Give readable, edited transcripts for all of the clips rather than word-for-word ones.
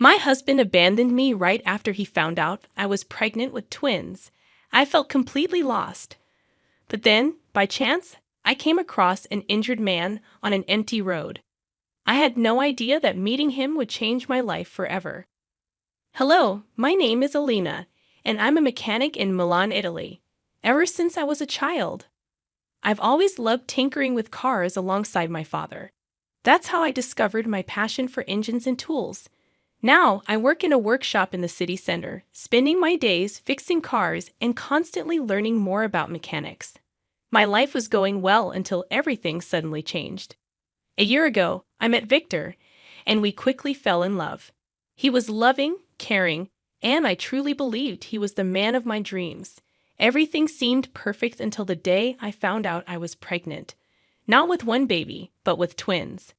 My husband abandoned me right after he found out I was pregnant with twins. I felt completely lost. But then, by chance, I came across an injured man on an empty road. I had no idea that meeting him would change my life forever. Hello, my name is Alina, and I'm a mechanic in Milan, Italy. Ever since I was a child, I've always loved tinkering with cars alongside my father. That's how I discovered my passion for engines and tools. Now, I work in a workshop in the city center, spending my days fixing cars and constantly learning more about mechanics. My life was going well until everything suddenly changed. A year ago, I met Victor, and we quickly fell in love. He was loving, caring, and I truly believed he was the man of my dreams. Everything seemed perfect until the day I found out I was pregnant. Not with one baby, but with twins.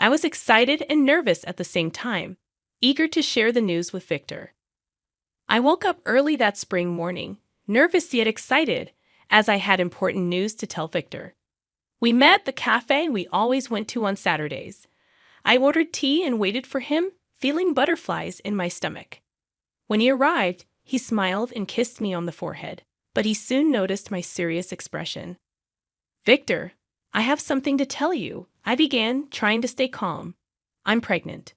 I was excited and nervous at the same time, eager to share the news with Victor. I woke up early that spring morning, nervous yet excited, as I had important news to tell Victor. We met at the cafe we always went to on Saturdays. I ordered tea and waited for him, feeling butterflies in my stomach. When he arrived, he smiled and kissed me on the forehead, but he soon noticed my serious expression. "Victor, I have something to tell you," I began, trying to stay calm. "I'm pregnant."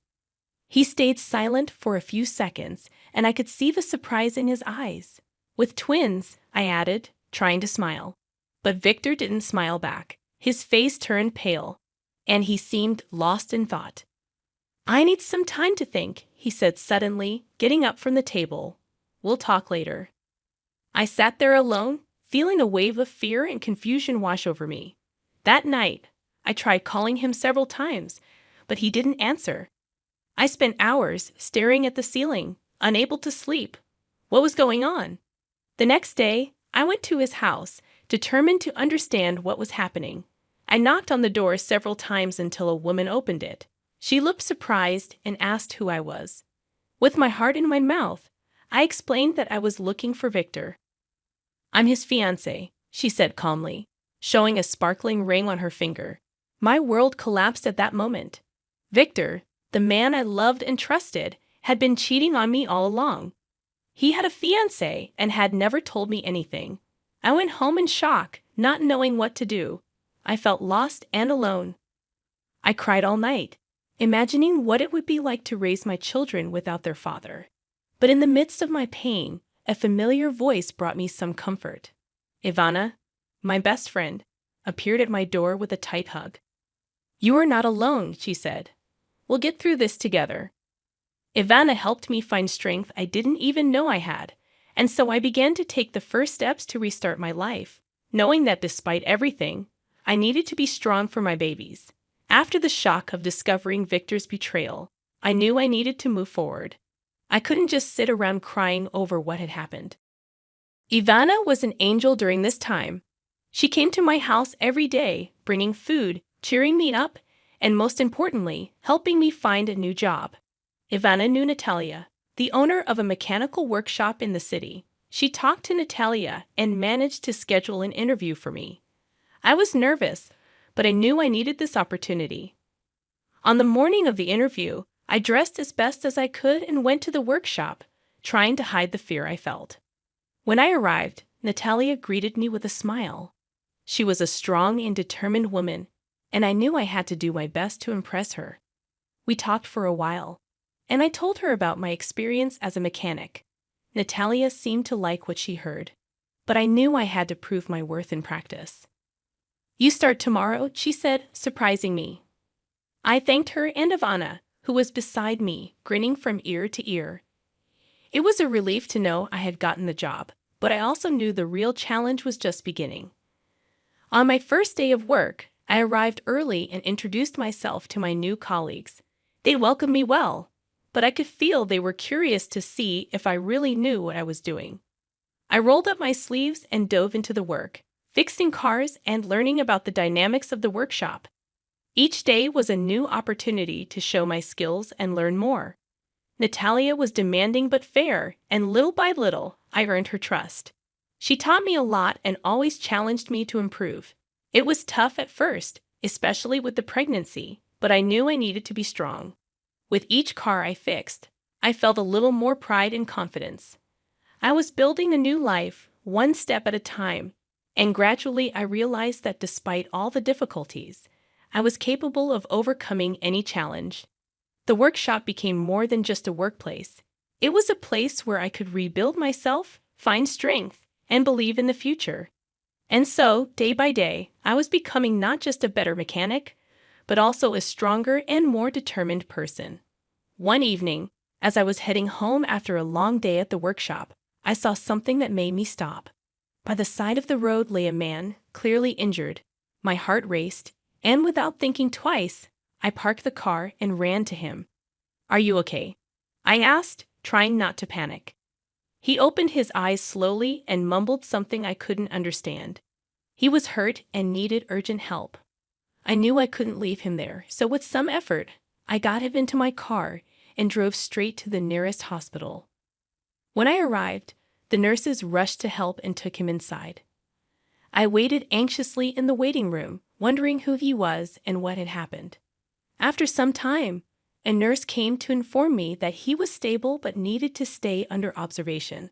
He stayed silent for a few seconds, and I could see the surprise in his eyes. "With twins," I added, trying to smile. But Victor didn't smile back. His face turned pale, and he seemed lost in thought. "I need some time to think," he said suddenly, getting up from the table. "We'll talk later." I sat there alone, feeling a wave of fear and confusion wash over me. That night, I tried calling him several times, but he didn't answer. I spent hours staring at the ceiling, unable to sleep. What was going on? The next day, I went to his house, determined to understand what was happening. I knocked on the door several times until a woman opened it. She looked surprised and asked who I was. With my heart in my mouth, I explained that I was looking for Victor. "I'm his fiancé," she said calmly, showing a sparkling ring on her finger. My world collapsed at that moment. Victor, the man I loved and trusted, had been cheating on me all along. He had a fiancé and had never told me anything. I went home in shock, not knowing what to do. I felt lost and alone. I cried all night, imagining what it would be like to raise my children without their father. But in the midst of my pain, a familiar voice brought me some comfort. Ivana, my best friend, appeared at my door with a tight hug. "You are not alone," she said. "We'll get through this together." Ivana helped me find strength I didn't even know I had, and so I began to take the first steps to restart my life, knowing that despite everything, I needed to be strong for my babies. After the shock of discovering Victor's betrayal, I knew I needed to move forward. I couldn't just sit around crying over what had happened. Ivana was an angel during this time. She came to my house every day, bringing food, cheering me up, and most importantly, helping me find a new job. Ivana knew Natalia, the owner of a mechanical workshop in the city. She talked to Natalia and managed to schedule an interview for me. I was nervous, but I knew I needed this opportunity. On the morning of the interview, I dressed as best as I could and went to the workshop, trying to hide the fear I felt. When I arrived, Natalia greeted me with a smile. She was a strong and determined woman, and I knew I had to do my best to impress her. We talked for a while, and I told her about my experience as a mechanic. Natalia seemed to like what she heard, but I knew I had to prove my worth in practice. "You start tomorrow," she said, surprising me. I thanked her and Ivana, who was beside me, grinning from ear to ear. It was a relief to know I had gotten the job, but I also knew the real challenge was just beginning. On my first day of work, I arrived early and introduced myself to my new colleagues. They welcomed me well, but I could feel they were curious to see if I really knew what I was doing. I rolled up my sleeves and dove into the work, fixing cars and learning about the dynamics of the workshop. Each day was a new opportunity to show my skills and learn more. Natalia was demanding but fair, and little by little, I earned her trust. She taught me a lot and always challenged me to improve. It was tough at first, especially with the pregnancy, but I knew I needed to be strong. With each car I fixed, I felt a little more pride and confidence. I was building a new life, one step at a time, and gradually I realized that despite all the difficulties, I was capable of overcoming any challenge. The workshop became more than just a workplace. It was a place where I could rebuild myself, find strength, and believe in the future. And so, day by day, I was becoming not just a better mechanic, but also a stronger and more determined person. One evening, as I was heading home after a long day at the workshop, I saw something that made me stop. By the side of the road lay a man, clearly injured. My heart raced, and without thinking twice, I parked the car and ran to him. "Are you okay?" I asked, trying not to panic. He opened his eyes slowly and mumbled something I couldn't understand. He was hurt and needed urgent help. I knew I couldn't leave him there, so with some effort, I got him into my car and drove straight to the nearest hospital. When I arrived, the nurses rushed to help and took him inside. I waited anxiously in the waiting room, wondering who he was and what had happened. After some time, a nurse came to inform me that he was stable but needed to stay under observation.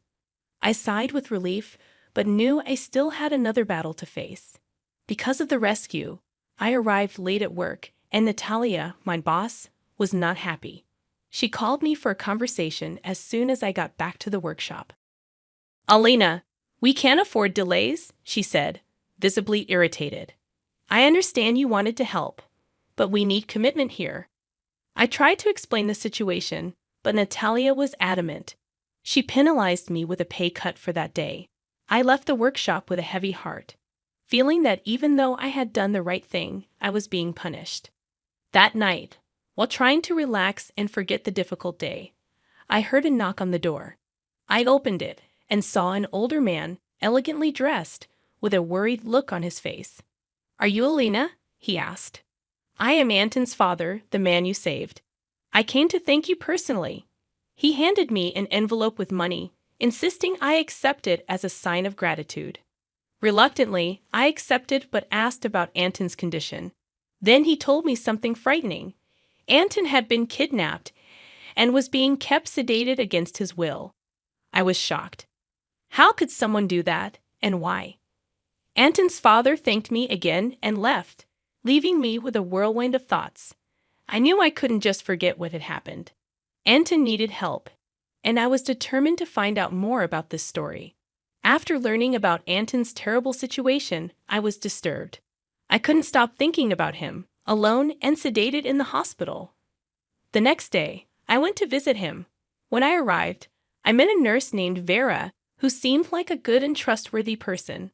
I sighed with relief, but knew I still had another battle to face. Because of the rescue, I arrived late at work, and Natalia, my boss, was not happy. She called me for a conversation as soon as I got back to the workshop. "Alina, we can't afford delays," she said, visibly irritated. "I understand you wanted to help, but we need commitment here." I tried to explain the situation, but Natalia was adamant. She penalized me with a pay cut for that day. I left the workshop with a heavy heart, feeling that even though I had done the right thing, I was being punished. That night, while trying to relax and forget the difficult day, I heard a knock on the door. I opened it and saw an older man, elegantly dressed, with a worried look on his face. "Are you Alina?" he asked. "I am Anton's father, the man you saved. I came to thank you personally." He handed me an envelope with money, insisting I accept it as a sign of gratitude. Reluctantly, I accepted but asked about Anton's condition. Then he told me something frightening. Anton had been kidnapped and was being kept sedated against his will. I was shocked. How could someone do that, and why? Anton's father thanked me again and left, leaving me with a whirlwind of thoughts. I knew I couldn't just forget what had happened. Anton needed help, and I was determined to find out more about this story. After learning about Anton's terrible situation, I was disturbed. I couldn't stop thinking about him, alone and sedated in the hospital. The next day, I went to visit him. When I arrived, I met a nurse named Vera, who seemed like a good and trustworthy person.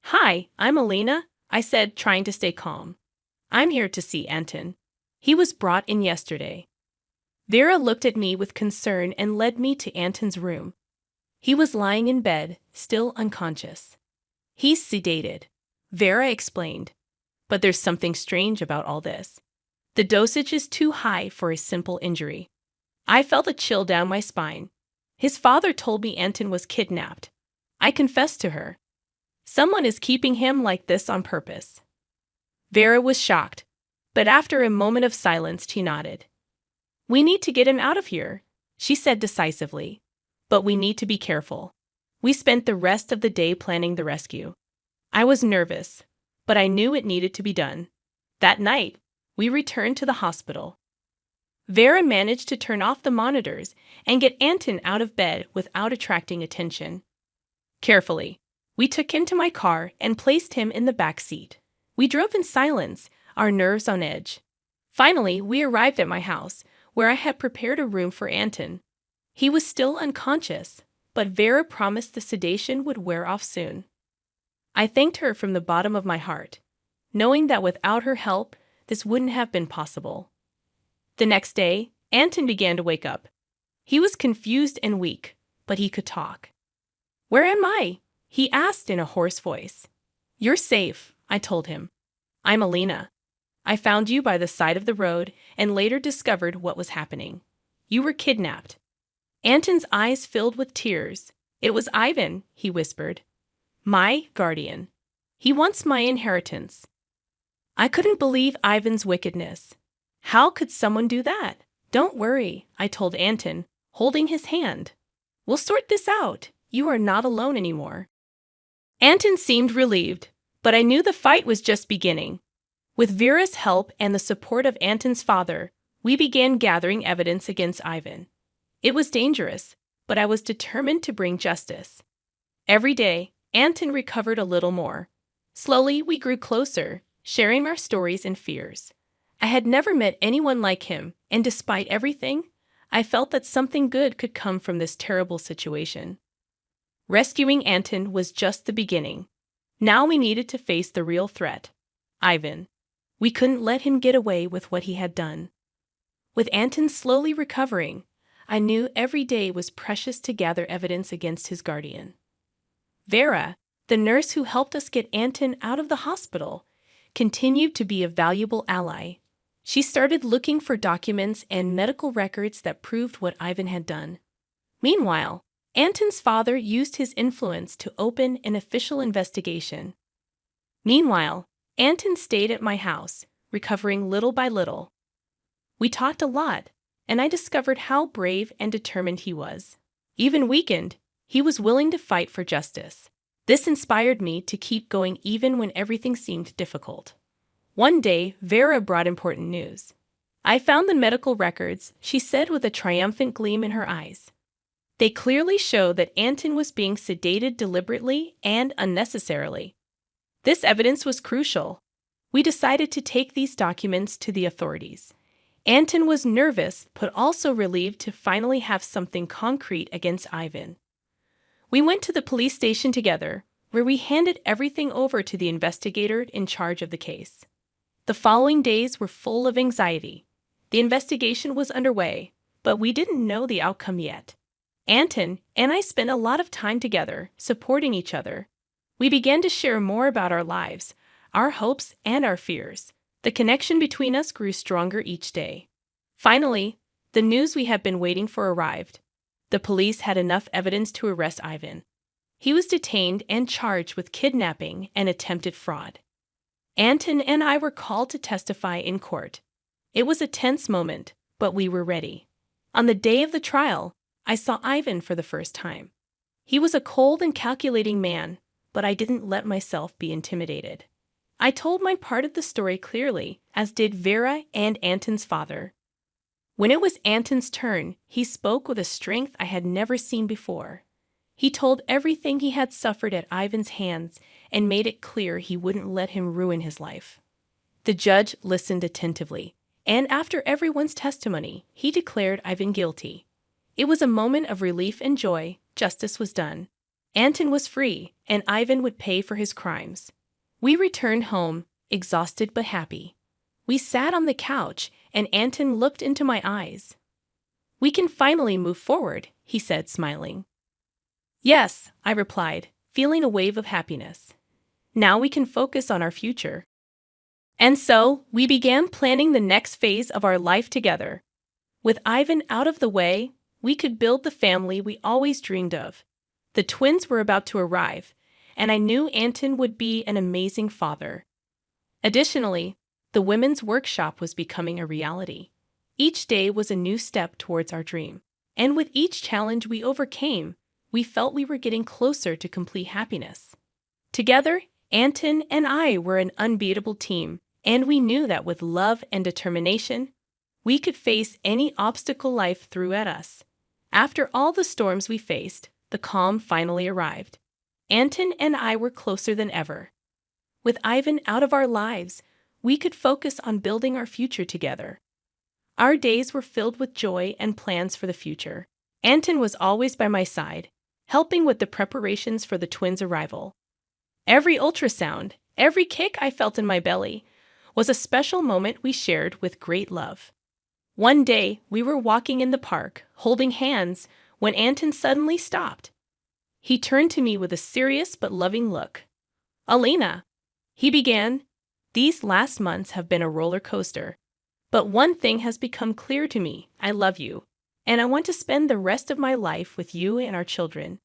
"Hi, I'm Alina," I said, trying to stay calm. "I'm here to see Anton. He was brought in yesterday." Vera looked at me with concern and led me to Anton's room. He was lying in bed, still unconscious. "He's sedated," Vera explained. "But there's something strange about all this. The dosage is too high for a simple injury." I felt a chill down my spine. His father told me Anton was kidnapped. I confessed to her. "Someone is keeping him like this on purpose." Vera was shocked, but after a moment of silence, she nodded. "We need to get him out of here," she said decisively. "But we need to be careful." We spent the rest of the day planning the rescue. I was nervous, but I knew it needed to be done. That night, we returned to the hospital. Vera managed to turn off the monitors and get Anton out of bed without attracting attention. Carefully, we took him to my car and placed him in the back seat. We drove in silence, our nerves on edge. Finally, we arrived at my house, where I had prepared a room for Anton. He was still unconscious, but Vera promised the sedation would wear off soon. I thanked her from the bottom of my heart, knowing that without her help, this wouldn't have been possible. The next day, Anton began to wake up. He was confused and weak, but he could talk. "Where am I?" he asked in a hoarse voice. "You're safe," I told him. "I'm Alina. I found you by the side of the road and later discovered what was happening. You were kidnapped." Anton's eyes filled with tears. "It was Ivan," he whispered. "My guardian. He wants my inheritance." I couldn't believe Ivan's wickedness. How could someone do that? "Don't worry," I told Anton, holding his hand. "We'll sort this out. You are not alone anymore." Anton seemed relieved, but I knew the fight was just beginning. With Vera's help and the support of Anton's father, we began gathering evidence against Ivan. It was dangerous, but I was determined to bring justice. Every day, Anton recovered a little more. Slowly, we grew closer, sharing our stories and fears. I had never met anyone like him, and despite everything, I felt that something good could come from this terrible situation. Rescuing Anton was just the beginning. Now we needed to face the real threat, Ivan. We couldn't let him get away with what he had done. With Anton slowly recovering, I knew every day was precious to gather evidence against his guardian. Vera, the nurse who helped us get Anton out of the hospital, continued to be a valuable ally. She started looking for documents and medical records that proved what Ivan had done. Meanwhile, Anton's father used his influence to open an official investigation. Meanwhile, Anton stayed at my house, recovering little by little. We talked a lot, and I discovered how brave and determined he was. Even weakened, he was willing to fight for justice. This inspired me to keep going even when everything seemed difficult. One day, Vera brought important news. "I found the medical records," she said with a triumphant gleam in her eyes. "They clearly show that Anton was being sedated deliberately and unnecessarily. This evidence was crucial. We decided to take these documents to the authorities." Anton was nervous, but also relieved to finally have something concrete against Ivan. We went to the police station together, where we handed everything over to the investigator in charge of the case. The following days were full of anxiety. The investigation was underway, but we didn't know the outcome yet. Anton and I spent a lot of time together, supporting each other. We began to share more about our lives, our hopes, and our fears. The connection between us grew stronger each day. Finally, the news we had been waiting for arrived. The police had enough evidence to arrest Ivan. He was detained and charged with kidnapping and attempted fraud. Anton and I were called to testify in court. It was a tense moment, but we were ready. On the day of the trial, I saw Ivan for the first time. He was a cold and calculating man, but I didn't let myself be intimidated. I told my part of the story clearly, as did Vera and Anton's father. When it was Anton's turn, he spoke with a strength I had never seen before. He told everything he had suffered at Ivan's hands and made it clear he wouldn't let him ruin his life. The judge listened attentively, and after everyone's testimony, he declared Ivan guilty. It was a moment of relief and joy. Justice was done. Anton was free, and Ivan would pay for his crimes. We returned home, exhausted but happy. We sat on the couch, and Anton looked into my eyes. "We can finally move forward," he said, smiling. "Yes," I replied, feeling a wave of happiness. "Now we can focus on our future." And so, we began planning the next phase of our life together. With Ivan out of the way, we could build the family we always dreamed of. The twins were about to arrive, and I knew Anton would be an amazing father. Additionally, the women's workshop was becoming a reality. Each day was a new step towards our dream, and with each challenge we overcame, we felt we were getting closer to complete happiness. Together, Anton and I were an unbeatable team, and we knew that with love and determination, we could face any obstacle life threw at us. After all the storms we faced, the calm finally arrived. Anton and I were closer than ever. With Ivan out of our lives, we could focus on building our future together. Our days were filled with joy and plans for the future. Anton was always by my side, helping with the preparations for the twins' arrival. Every ultrasound, every kick I felt in my belly, was a special moment we shared with great love. One day, we were walking in the park, holding hands, when Anton suddenly stopped. He turned to me with a serious but loving look. "Alina," he began, "these last months have been a roller coaster. But one thing has become clear to me: I love you, and I want to spend the rest of my life with you and our children."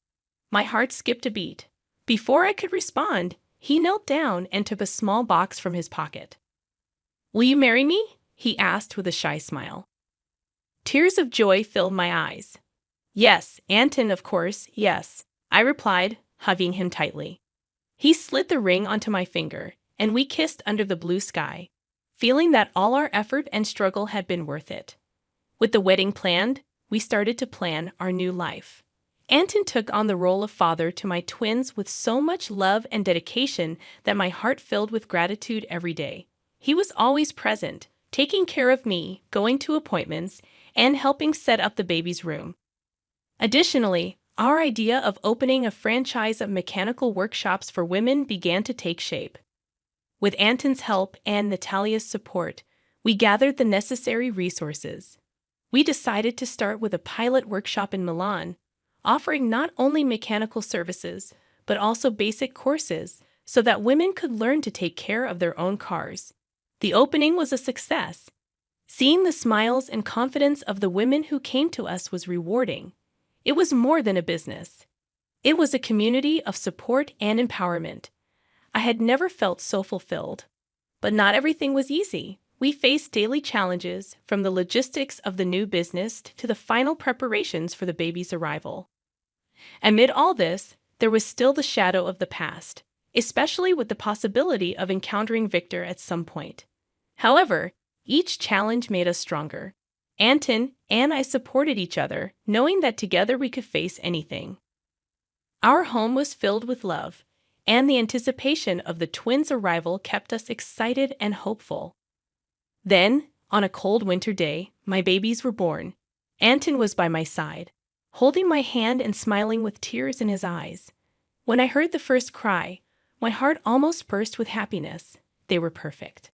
My heart skipped a beat. Before I could respond, he knelt down and took a small box from his pocket. "Will you marry me?" he asked with a shy smile. Tears of joy filled my eyes. Yes, Anton, of course, yes, I replied, hugging him tightly. He slid the ring onto my finger, and we kissed under the blue sky, feeling that all our effort and struggle had been worth it. With the wedding planned, we started to plan our new life. Anton took on the role of father to my twins with so much love and dedication that my heart filled with gratitude every day. He was always present, taking care of me, going to appointments, and helping set up the baby's room. Additionally, our idea of opening a franchise of mechanical workshops for women began to take shape. With Anton's help and Natalia's support, we gathered the necessary resources. We decided to start with a pilot workshop in Milan, offering not only mechanical services, but also basic courses so that women could learn to take care of their own cars. The opening was a success. Seeing the smiles and confidence of the women who came to us was rewarding. It was more than a business. It was a community of support and empowerment. I had never felt so fulfilled. But not everything was easy. We faced daily challenges, from the logistics of the new business to the final preparations for the baby's arrival. Amid all this, there was still the shadow of the past, especially with the possibility of encountering Victor at some point. However, each challenge made us stronger. Anton and I supported each other, knowing that together we could face anything. Our home was filled with love, and the anticipation of the twins' arrival kept us excited and hopeful. Then, on a cold winter day, my babies were born. Anton was by my side, holding my hand and smiling with tears in his eyes. When I heard the first cry, my heart almost burst with happiness. They were perfect.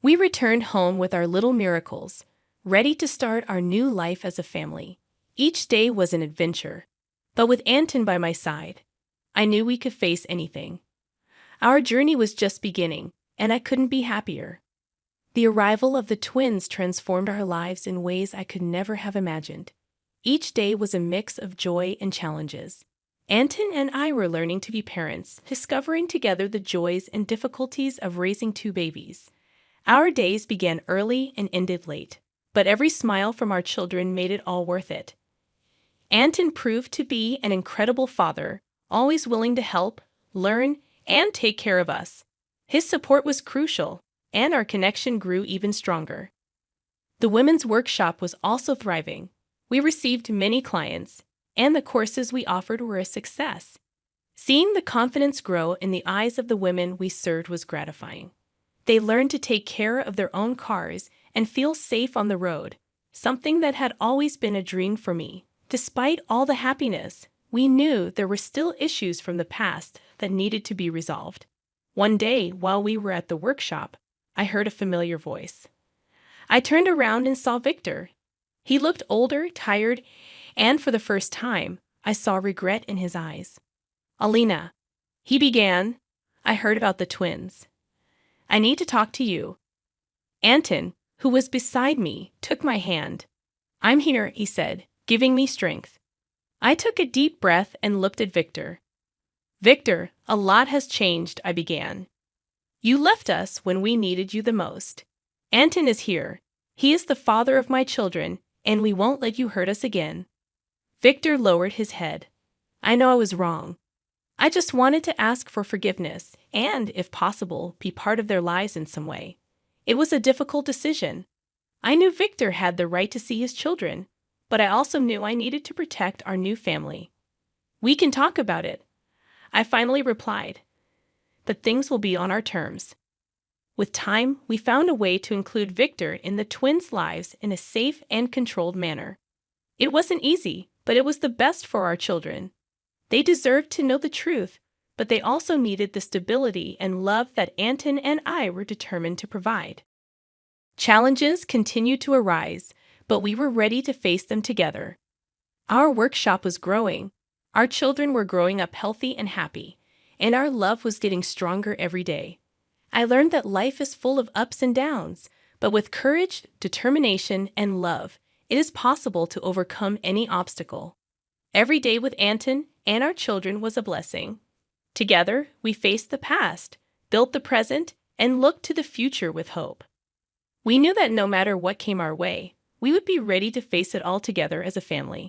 We returned home with our little miracles, ready to start our new life as a family. Each day was an adventure, but with Anton by my side, I knew we could face anything. Our journey was just beginning, and I couldn't be happier. The arrival of the twins transformed our lives in ways I could never have imagined. Each day was a mix of joy and challenges. Anton and I were learning to be parents, discovering together the joys and difficulties of raising two babies. Our days began early and ended late, but every smile from our children made it all worth it. Anton proved to be an incredible father, always willing to help, learn, and take care of us. His support was crucial, and our connection grew even stronger. The women's workshop was also thriving. We received many clients, and the courses we offered were a success. Seeing the confidence grow in the eyes of the women we served was gratifying. They learned to take care of their own cars and feel safe on the road, something that had always been a dream for me. Despite all the happiness, we knew there were still issues from the past that needed to be resolved. One day, while we were at the workshop, I heard a familiar voice. I turned around and saw Victor. He looked older, tired, and for the first time, I saw regret in his eyes. "Alina," he began, "I heard about the twins. I need to talk to you." Anton, who was beside me, took my hand. "I'm here," he said, giving me strength. I took a deep breath and looked at Victor. "Victor, a lot has changed," I began. "You left us when we needed you the most. Anton is here. He is the father of my children, and we won't let you hurt us again." Victor lowered his head. "I know I was wrong. I just wanted to ask for forgiveness and, if possible, be part of their lives in some way. It was a difficult decision. I knew Victor had the right to see his children, but I also knew I needed to protect our new family." "We can talk about it," I finally replied, "but things will be on our terms." With time, we found a way to include Victor in the twins' lives in a safe and controlled manner. It wasn't easy, but it was the best for our children. They deserved to know the truth, but they also needed the stability and love that Anton and I were determined to provide. Challenges continued to arise, but we were ready to face them together. Our workshop was growing, our children were growing up healthy and happy, and our love was getting stronger every day. I learned that life is full of ups and downs, but with courage, determination, and love, it is possible to overcome any obstacle. Every day with Anton and our children was a blessing. Together, we faced the past, built the present, and looked to the future with hope. We knew that no matter what came our way, we would be ready to face it all together as a family.